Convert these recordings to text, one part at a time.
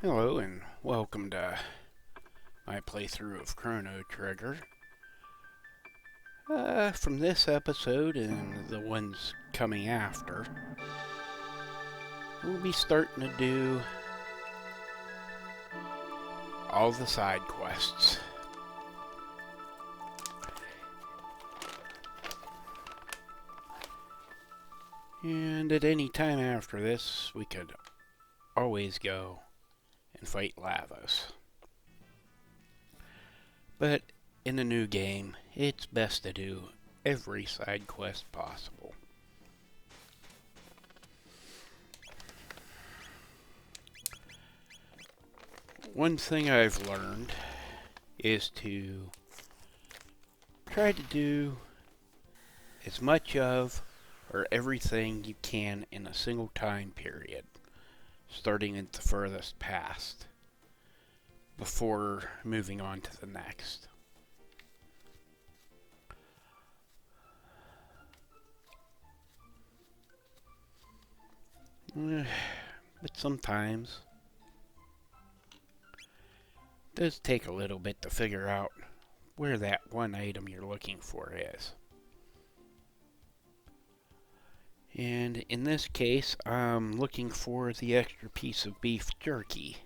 Hello and welcome to my playthrough of Chrono Trigger. From this episode and the ones coming after, we'll be starting to do all the side quests. And at any time after this, we could always go and fight Lavos. But in a new game, it's best to do every side quest possible. One thing I've learned is to try to do as much of or everything you can in a single time period, starting at the furthest past, before moving on to the next. But sometimes it does take a little bit to figure out where that one item you're looking for is. And in this case, I'm looking for the extra piece of beef jerky.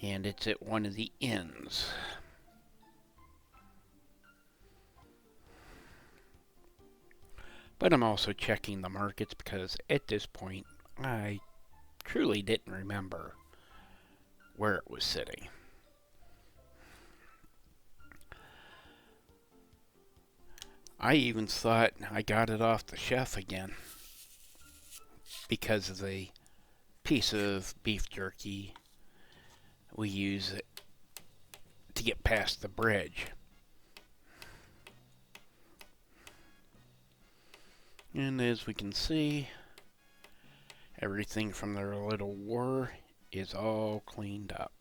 And it's at one of the inns. But I'm also checking the markets because at this point, I truly didn't remember where it was sitting. I even thought I got it off the chef again because of the piece of beef jerky we use it to get past the bridge. And as we can see, everything from their little war is all cleaned up.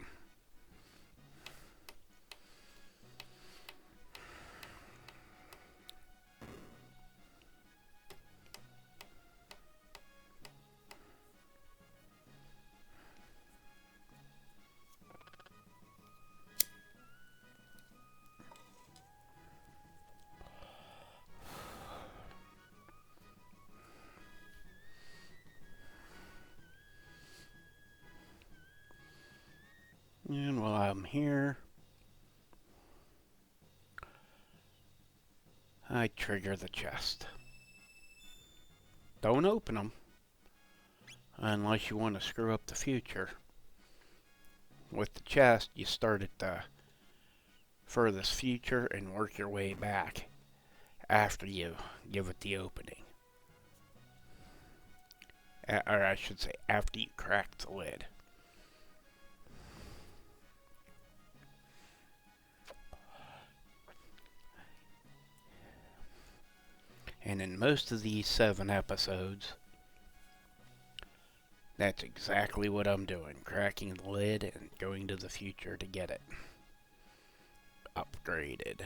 And while I'm here, I trigger the chest. Don't open them unless you want to screw up the future. With the chest, you start at the furthest future and work your way back after you give it the opening. Or I should say, after you crack the lid. And in most of these 7 episodes, that's exactly what I'm doing. Cracking the lid and going to the future to get it upgraded.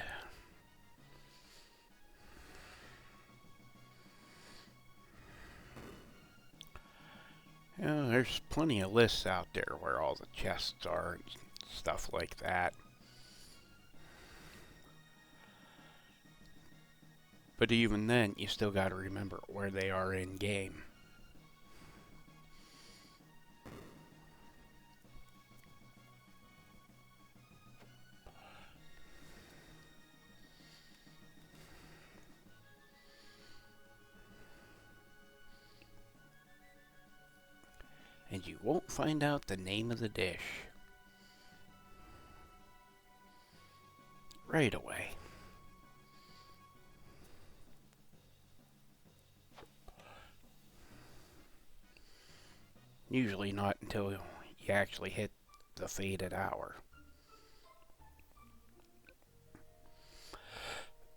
You know, there's plenty of lists out there where all the chests are and stuff like that. But even then, you still got to remember where they are in game. And you won't find out the name of the dish right away. Usually not until you actually hit the fated hour.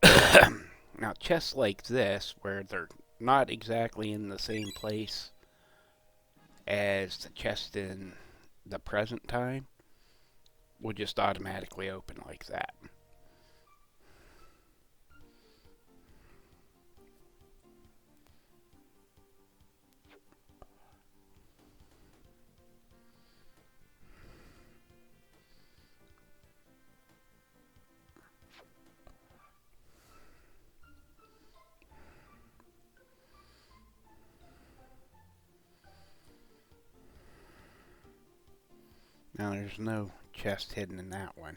Now, chests like this, where they're not exactly in the same place as the chest in the present time, will just automatically open like that. Now there's no chest hidden in that one.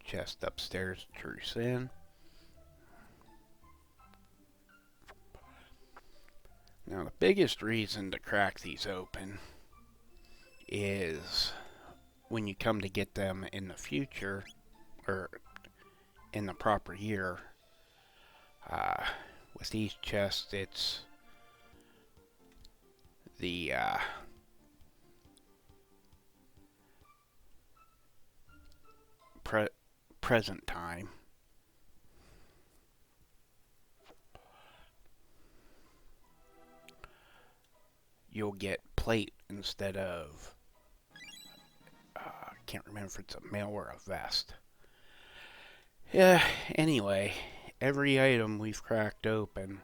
Chest upstairs, true sin. Now the biggest reason to crack these open is when you come to get them in the future, or in the proper year. With these chests, it's the present time. You'll get plate instead of, I can't remember if it's a mail or a vest. Yeah, anyway, every item we've cracked open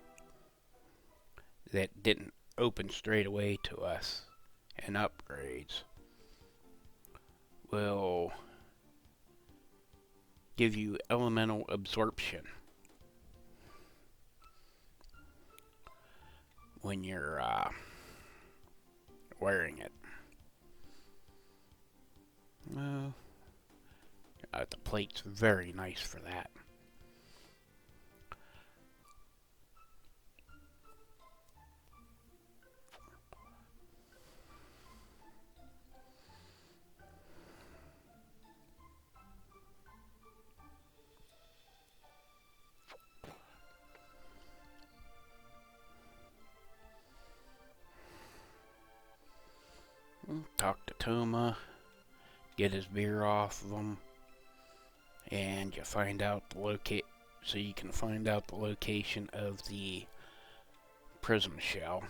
that didn't open straight away to us and upgrades will give you elemental absorption when you're wearing it. The plate's very nice for that. Talk to Toma, get his beer off of him, and you find out the so you can find out the location of the prism shell.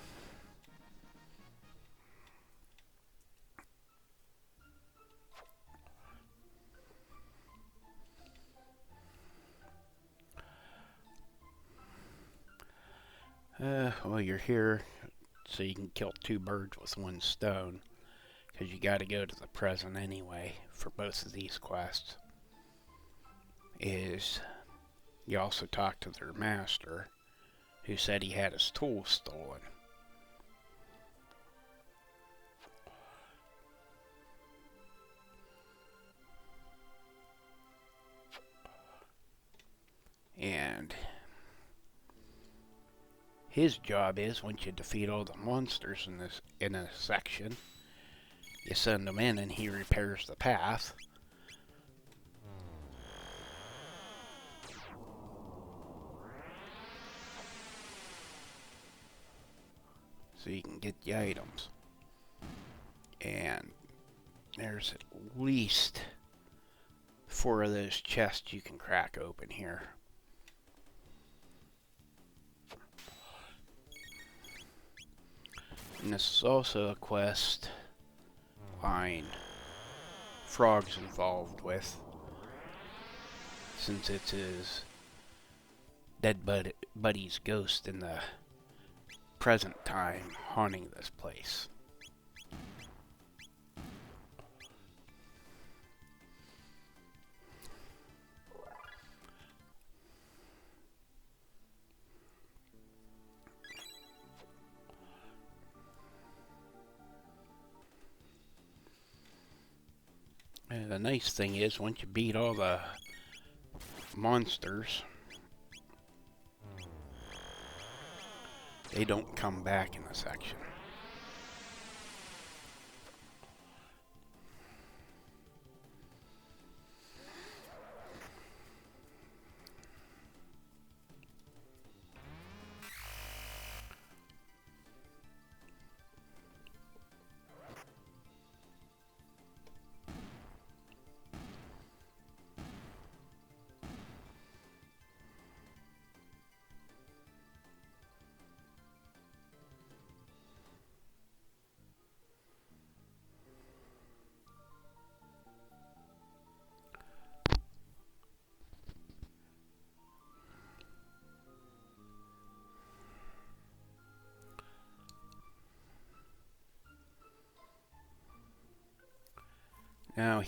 Well, you're here so you can kill two birds with one stone, because you got to go to the present anyway for both of these quests. Is you also talk to their master, who said he had his tools stolen. And his job is, once you defeat all the monsters in a section, you send him in and he repairs the path. So you can get the items. And there's at least 4 of those chests you can crack open here. And this is also a quest line Frog's involved with, since it's his dead buddy's ghost in the present time haunting this place. And the nice thing is, once you beat all the monsters, they don't come back in the section. Now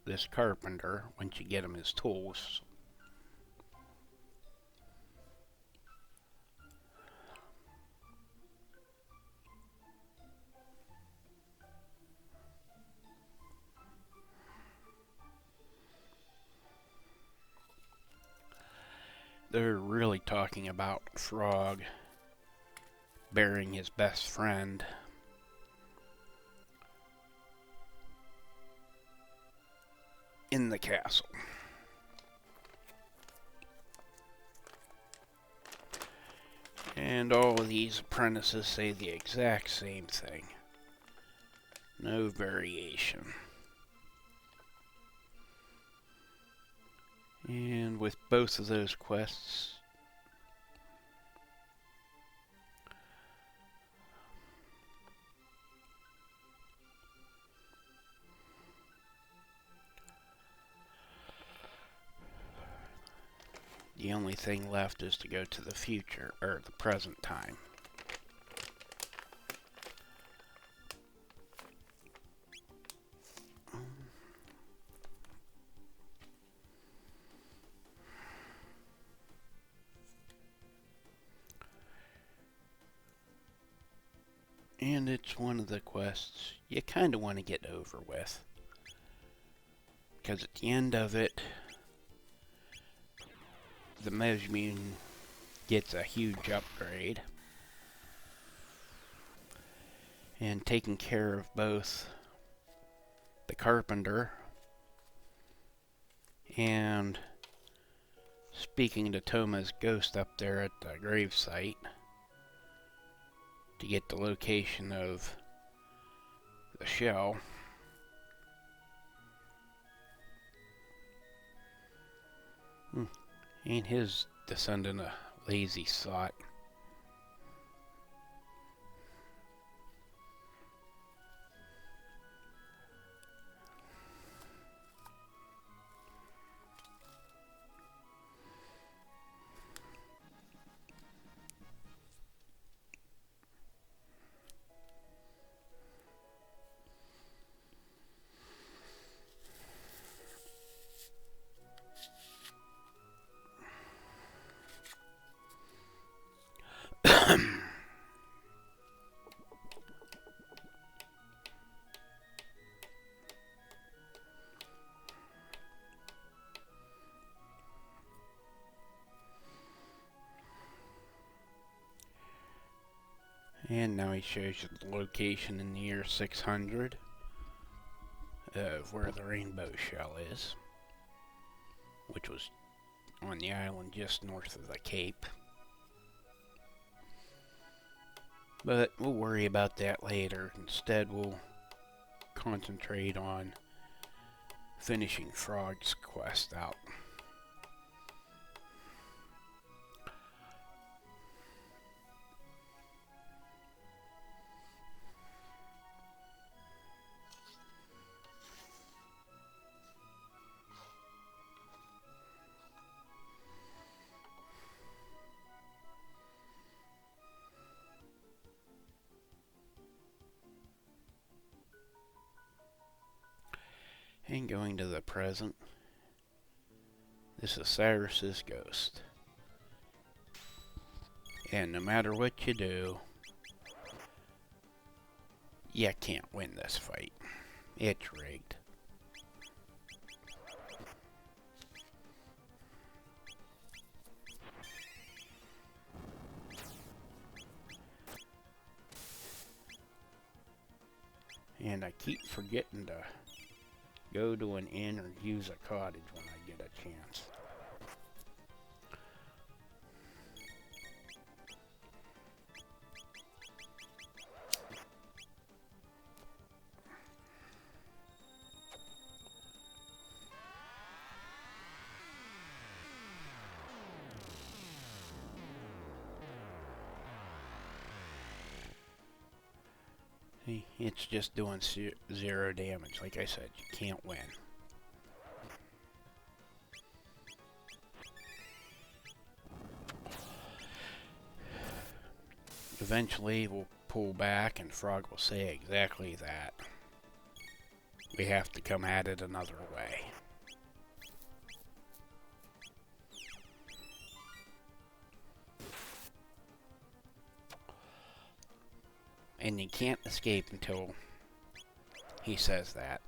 this carpenter, once you get him his tools, they're really talking about Frog burying his best friend. In the castle. And all of these apprentices say the exact same thing. No variation. And with both of those quests, the only thing left is to go to the future, or the present time. And it's one of the quests you kind of want to get over with. Because at the end of it, the Mejmune gets a huge upgrade. And taking care of both the carpenter and speaking to Toma's ghost up there at the gravesite to get the location of the shell. Ain't his descendant a lazy sot? And now he shows you the location in the year 600 of where the rainbow shell is, which was on the island just north of the Cape. But we'll worry about that later. Instead, we'll concentrate on finishing Frog's quest out. And going to the present, this is Cyrus's ghost. And no matter what you do, you can't win this fight. It's rigged. And I keep forgetting to go to an inn or use a cottage when I get a chance. See, it's just doing zero damage. Like I said, you can't win. Eventually we'll pull back and Frog will say exactly that. We have to come at it another way. And you can't escape until he says that.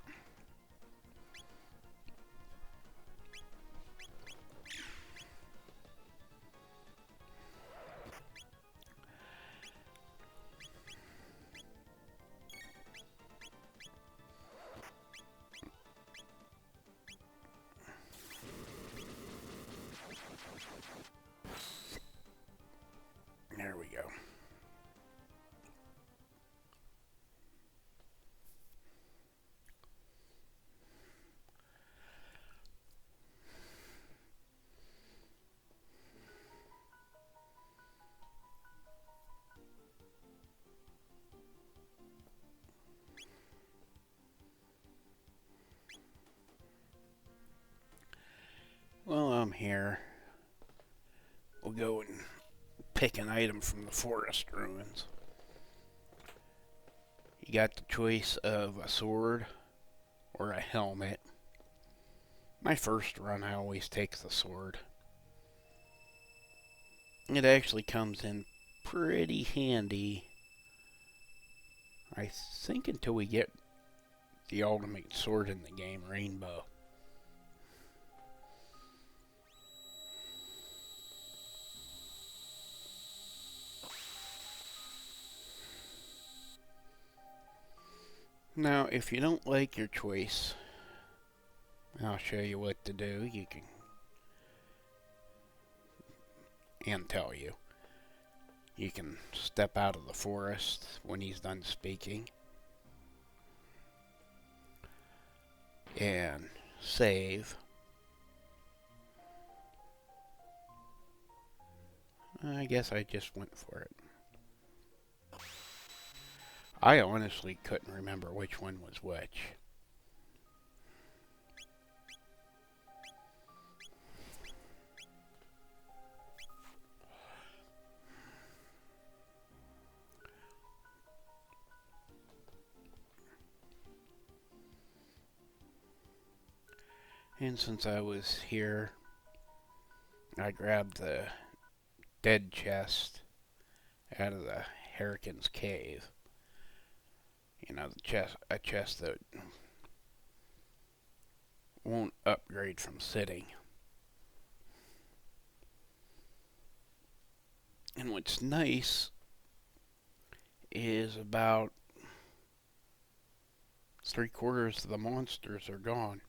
pick an item from the forest ruins. You got the choice of a sword or a helmet. My first run, I always take the sword. It actually comes in pretty handy, I think, until we get the ultimate sword in the game, Rainbow. Now, if you don't like your choice, I'll show you what to do. You can, and tell you. You can step out of the forest when he's done speaking and save. I guess I just went for it. I honestly couldn't remember which one was which. And since I was here, I grabbed the dead chest out of the Hurricane's cave. You know, a chest that won't upgrade from sitting. And what's nice is about 3/4 of the monsters are gone.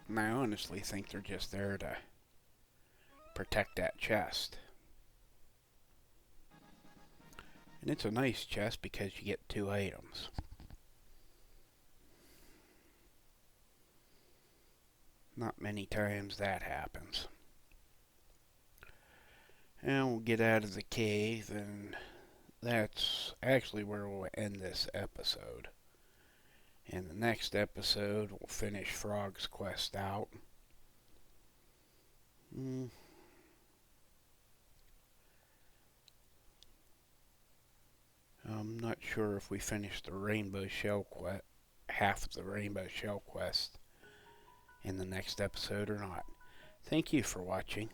And I honestly think they're just there to protect that chest. And it's a nice chest because you get 2 items. Not many times that happens. And we'll get out of the cave, and that's actually where we'll end this episode. In the next episode, we'll finish Frog's quest out. I'm not sure if we finished the Rainbow Shell quest, half of the Rainbow Shell quest, in the next episode or not. Thank you for watching.